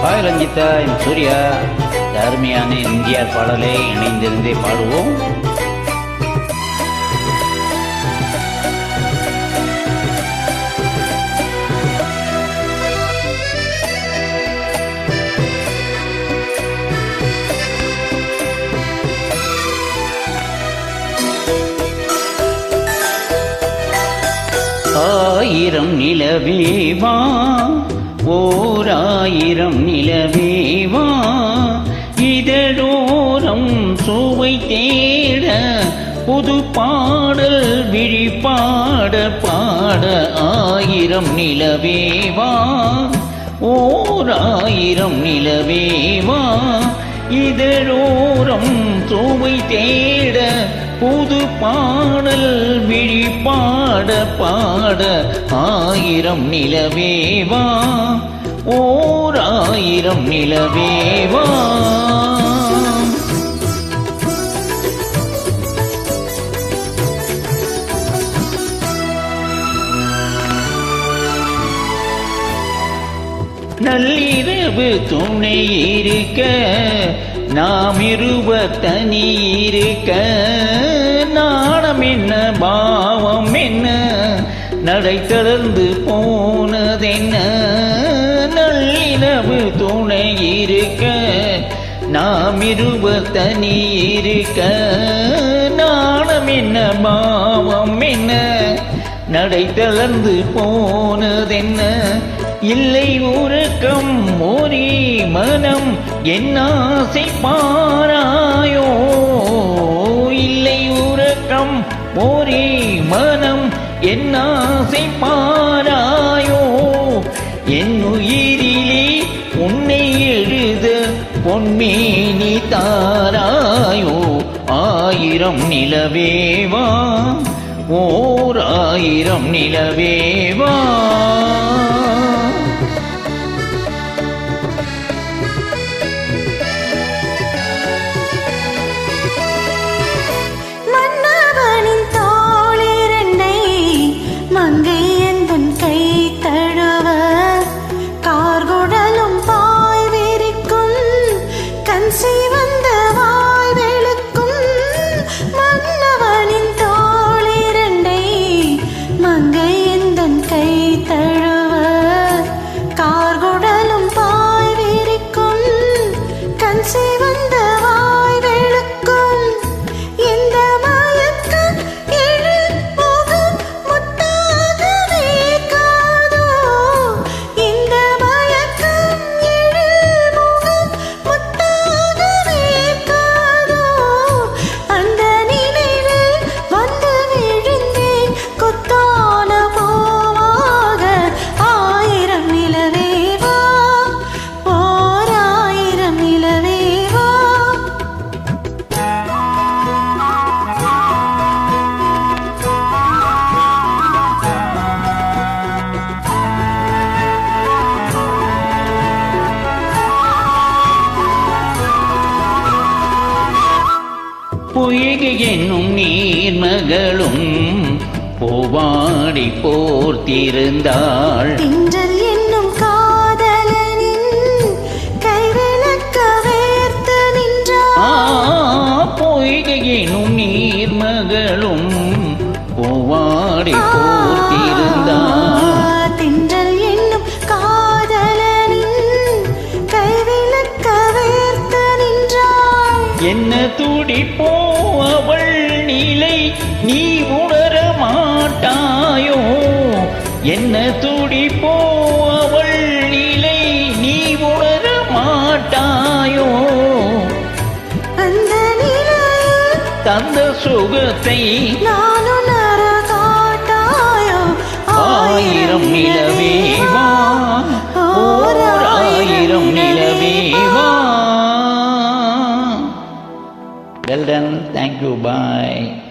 Hi Ranjitha, என் சூர்யா. அருமையான எம்ஜிஆர் பாடலை இணைந்திருந்தே பாடுவோம். ஆயிரம் நிலவேவா, ஓர் ஆயிரம் நிலவேவா, இதழோரம் சுவை தேட புது பாடல் விழிப்பாட பாட. ஆயிரம் நிலவேவா, ஓர் ஆயிரம் நிலவேவா, இதழோரம் சுவை தேட புது பாடல் விழிப்பாட பாட. ஆயிரம் நிலவேவா, ஓர் ஆயிரம் நிலவேவா. நள்ளிரவு துணை இருக்க, நாம் இருவர் தனி இருக்க, நாணம் என்ன பாவம் என்ன, நடை தளர்ந்து போனதென்ன. நள்ளிரவு துணை இருக்க, நாம் இருவர் தனி இருக்க, நாணம் என்ன பாவம் என்ன, நடை தளர்ந்து போனதென்ன. இல்லை உறக்கம் ஒரே மனம் என்னாசை பாராயோ, இல்லை உறக்கம் ஒரே மனம் என்னாசை பாராயோ. என் உயிரிலே உன்னை எழுத பொன்மேனி தாராயோ. ஆயிரம் நிலவேவா, ஓர் ஆயிரம் நிலவேவா. பொய்கை என்னும் நீர்மகளும் பூவாடி போர்த்திருந்தாள். திங்கள் என்னும் காதலனின் கைவிளக்க வேர்த்து நின்றாள். பொய்கை என்னும் நீர்மகளும் பூவாடி போர்த்திருந்தாள். திங்கள் என்னும் காதலனின் கைவிளக்க வேர்த்து நின்றாள். என்ன துடிப்போ அவள் நிலை நீ உணர மாட்டாயோ, என்ன துடிப்போ அவள் நிலை நீ உணர மாட்டாயோ. அந்த நிலையில் தந்த சுகத்தை நான் உணர காட்டாயோ. ஆயிரம் நிலவேவா, ஓர் ஆயிரம் நிலவேவா. Well done. Thank you. Bye.